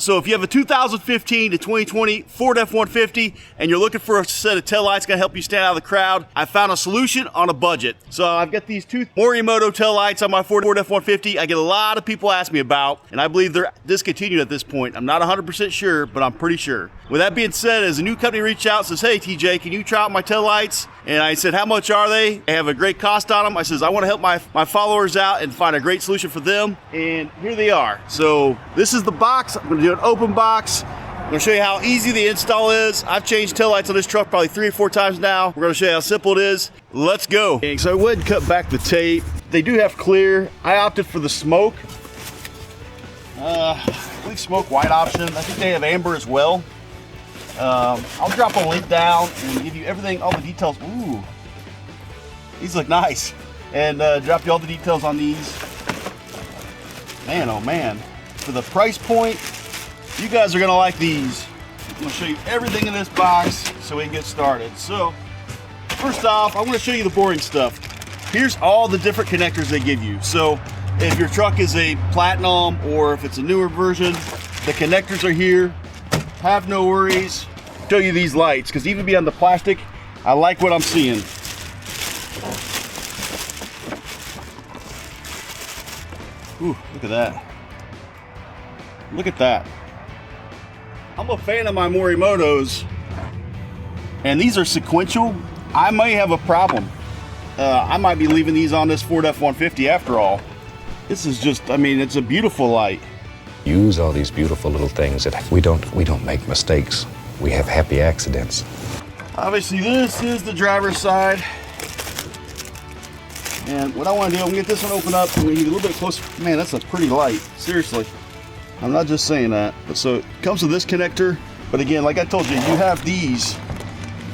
So if you have a 2015 to 2020 Ford F-150 and you're looking for a set of taillights gonna help you stand out of the crowd, I found a solution on a budget. So I've got these two Morimoto taillights on my Ford F-150 I get a lot of people ask me about, and I believe they're discontinued at this point. I'm not 100% sure, but I'm pretty sure. With that being said, as a new company reached out and says, hey TJ, can you try out my taillights? And I said, how much are they? They have a great cost on them. I says, I want to help my followers out and find a great solution for them. And here they are. So this is the box. I'm going to do an open box. I'm going to show you how easy the install is. I've changed taillights on this truck probably 3 or 4 times now. We're going to show you how simple it is. Let's go. Okay, so I went and cut back the tape. They do have clear. I opted for the smoke. I believe smoke white option. I think they have amber as well. I'll drop a link down and give you everything, all the details. Ooh, these look nice. And drop you all the details on these. Man, oh man. For the price point, you guys are gonna like these. I'm gonna show you everything in this box so we can get started. So, first off, I'm gonna show you the boring stuff. Here's all the different connectors they give you. So, if your truck is a platinum or if it's a newer version, the connectors are here. Have no worries. Show you these lights, because even beyond the plastic, I like what I'm seeing. Ooh, look at that. Look at that. I'm a fan of my Morimotos, and these are sequential. I may have a problem. I might be leaving these on this Ford F-150 after all. This is just, I mean, it's a beautiful light. Use all these beautiful little things that we don't make mistakes. We have happy accidents. Obviously this is the driver's side. And what I want to do, I'm gonna get this one open up and we get a little bit closer. Man, that's a pretty light, seriously. I'm not just saying that. But so it comes with this connector, but again, like I told you, you have these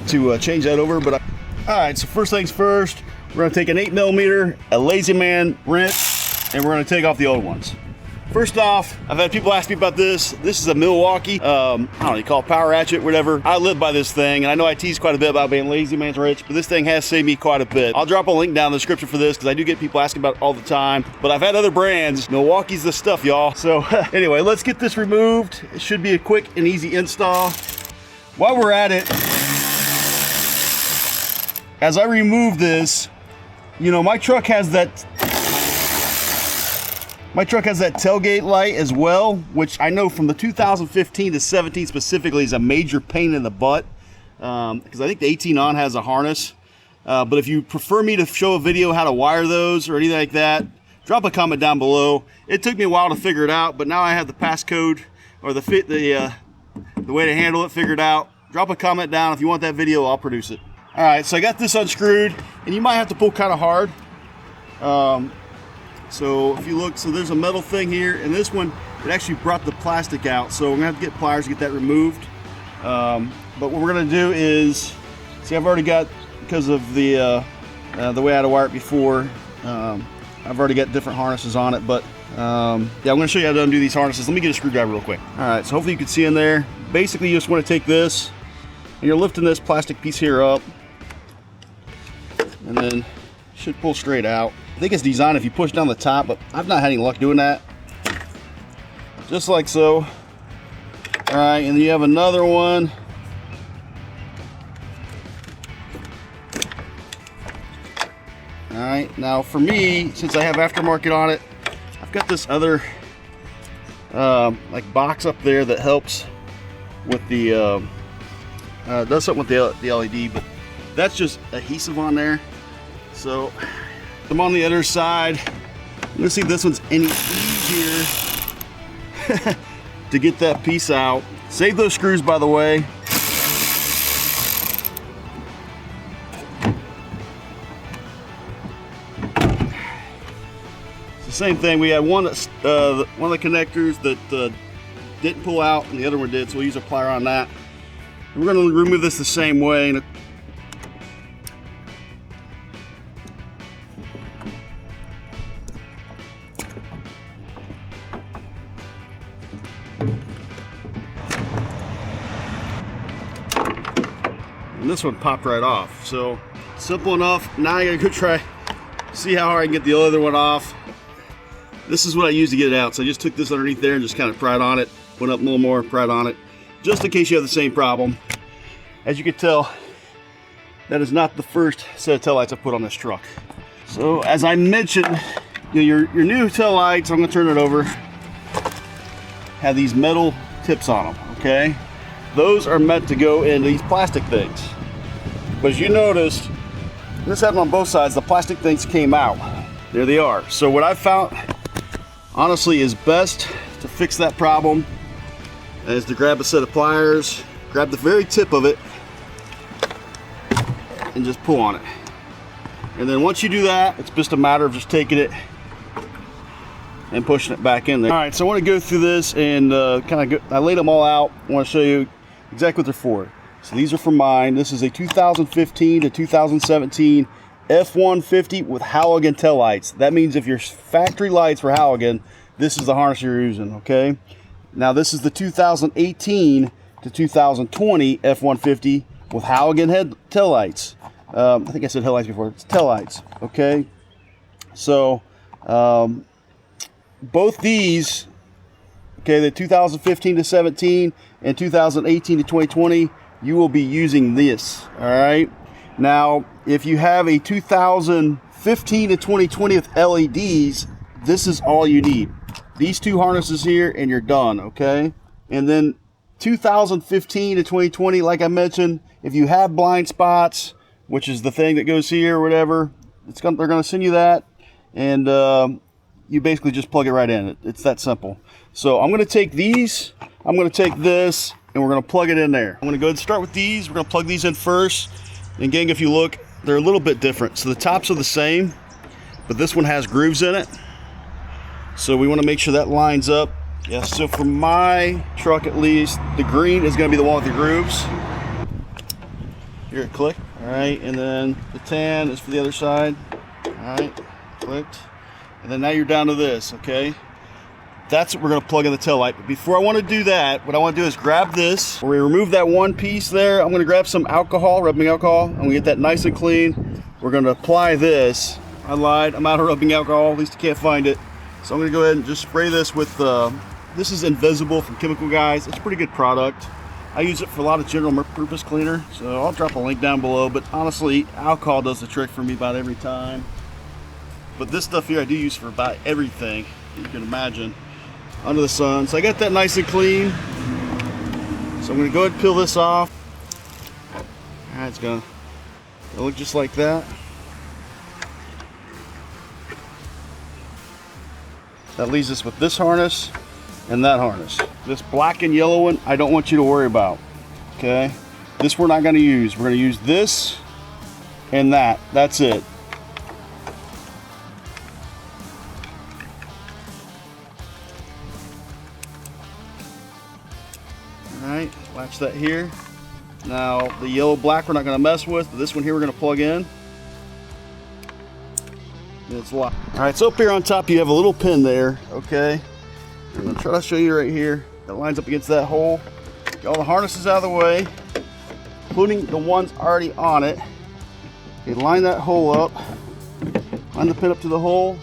to change that over. But all right, so first things first, we're gonna take an 8mm, a Lazy Man wrench, and we're gonna take off the old ones. First off, I've had people ask me about this. This is a Milwaukee, I don't know, you call it power ratchet, whatever. I live by this thing, and I know I tease quite a bit about being Lazy Man's wrench, but this thing has saved me quite a bit. I'll drop a link down in the description for this, because I do get people asking about it all the time, but I've had other brands. Milwaukee's the stuff, y'all. So anyway, let's get this removed. It should be a quick and easy install. While we're at it, as I remove this, you know, my truck has that tailgate light as well, which I know from the 2015 to 17 specifically is a major pain in the butt, because I think the 18 on has a harness. But if you prefer me to show a video how to wire those or anything like that, drop a comment down below. It took me a while to figure it out, but now I have the passcode or the way to handle it figured out. Drop a comment down if you want that video. I'll produce it. All right, so I got this unscrewed, and you might have to pull kind of hard. So if you look, so there's a metal thing here, and this one, it actually brought the plastic out. So we're gonna have to get pliers to get that removed. But what we're gonna do is, see, I've already got, because of the way I had to wire it before, I've already got different harnesses on it. But yeah, I'm gonna show you how to undo these harnesses. Let me get a screwdriver real quick. All right, so hopefully you can see in there. Basically, you just wanna take this, and you're lifting this plastic piece here up, and then it should pull straight out. I think it's designed if you push down the top, but I've not had any luck doing that. Just like so. All right, and then you have another one. All right, now for me, since I have aftermarket on it, I've got this other like box up there that helps with the, does something with the LED, but that's just adhesive on there. So I'm on the other side. I'm gonna see if this one's any easier to get that piece out. Save those screws, by the way. It's the same thing. We had one of the connectors that didn't pull out, and the other one did. So we'll use a plier on that. And we're gonna remove this the same way. And this one popped right off. So simple enough. Now I gotta go try, see how hard I can get the other one off. This is what I used to get it out. So I just took this underneath there and just kind of pried on it. Put up a little more pride on it, just in case you have the same problem. As you can tell, that is not the first set of taillights I put on this truck. So as I mentioned, your new taillights, I'm gonna turn it over, have these metal tips on them, okay? Those are meant to go in these plastic things. But as you noticed, this happened on both sides, the plastic things came out. There they are. So what I've found, honestly, is best to fix that problem is to grab a set of pliers, grab the very tip of it, and just pull on it. And then once you do that, it's just a matter of just taking it and pushing it back in there. All right, so I want to go through this and I laid them all out. I want to show you exactly what they're for. So these are for mine. This is a 2015 to 2017 F150 with halogen taillights. That means if your factory lights were halogen, this is the harness you're using, okay? Now this is the 2018 to 2020 F150 with halogen head taillights. I think I said headlights before. It's taillights, okay? So both these, okay, the 2015 to 17 and 2018 to 2020, you will be using this, all right? Now, if you have a 2015 to 2020 with LEDs, this is all you need. These two harnesses here and you're done, okay? And then 2015 to 2020, like I mentioned, if you have blind spots, which is the thing that goes here or whatever, they're gonna send you that, and you basically just plug it right in. It's that simple. So I'm gonna take these, I'm gonna take this, and we're gonna plug it in there. I'm gonna go ahead and start with these. We're gonna plug these in first. And gang, if you look, they're a little bit different. So the tops are the same, but this one has grooves in it. So we wanna make sure that lines up. Yeah, so for my truck at least, the green is gonna be the one with the grooves. Here it clicked, all right, and then the tan is for the other side. All right, clicked. And then now you're down to this, okay? That's what we're gonna plug in the tail light. But before I wanna do that, what I wanna do is grab this. Where we remove that one piece there, I'm gonna grab some alcohol, rubbing alcohol. I'm gonna get that nice and clean. We're gonna apply this. I lied, I'm out of rubbing alcohol, at least you can't find it. So I'm gonna go ahead and just spray this with, this is Invisible from Chemical Guys. It's a pretty good product. I use it for a lot of general purpose cleaner, so I'll drop a link down below, but honestly, alcohol does the trick for me about every time. But this stuff here I do use for about everything you can imagine under the sun. So I got that nice and clean. So I'm gonna go ahead and peel this off. All right, it's gonna look just like that. That leaves us with this harness and that harness. This black and yellow one, I don't want you to worry about, okay? This we're not gonna use. We're gonna use this and that. That's it. All right, latch that here. Now the yellow black we're not gonna mess with, but this one here we're gonna plug in. And it's locked. All right, so up here on top you have a little pin there, okay? I'm gonna try to show you right here. That lines up against that hole. Get all the harnesses out of the way, including the ones already on it. Okay, line that hole up. Line the pin up to the hole.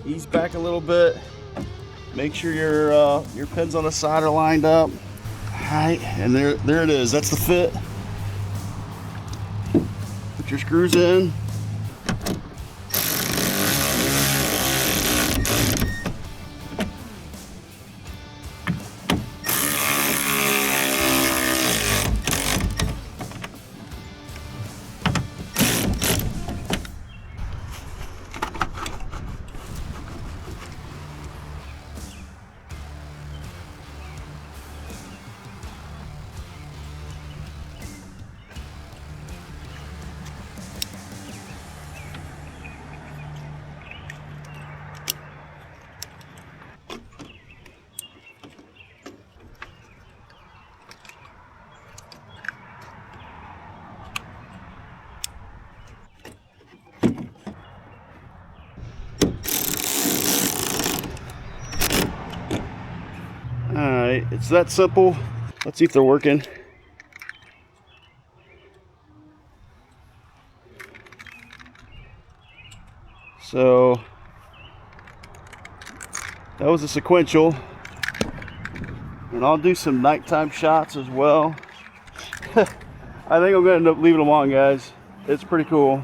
Ease back a little bit. Make sure your pins on the side are lined up. All right, and there it is. That's the fit. Put your screws in. Alright, it's that simple. Let's see if they're working. So that was a sequential. And I'll do some nighttime shots as well. I think I'm gonna end up leaving them on, guys. It's pretty cool.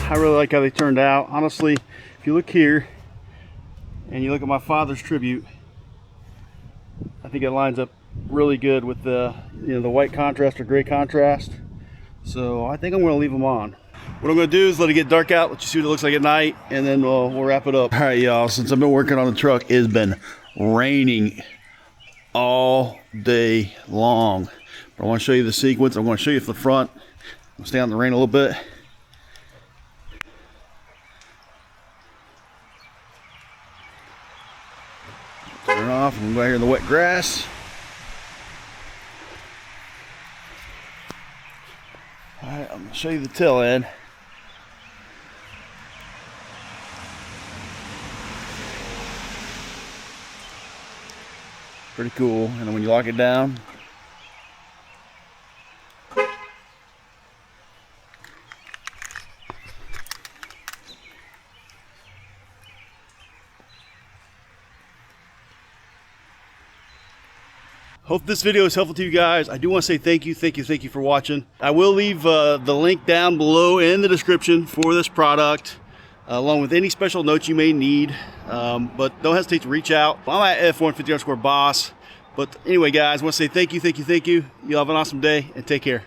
I really like how they turned out. Honestly, if you look here and you look at my father's tribute, I think it lines up really good with the, you know, the white contrast or gray contrast. So I think I'm going to leave them on. What I'm going to do is let it get dark out, let you see what it looks like at night, and then we'll wrap it up. All right, y'all, since I've been working on the truck, it's been raining all day long. But I want to show you the sequence. I'm going to show you from the front. I'll stay out in the rain a little bit. Turn it off. I'm going here in the wet grass. Alright, I'm going to show you the tail end. Pretty cool. And then when you lock it down, hope this video is helpful to you guys. I do want to say thank you for watching. I will leave the link down below in the description for this product, along with any special notes you may need. But don't hesitate to reach out. I'm at F150_boss. But anyway, guys, I want to say thank you. You have an awesome day and take care.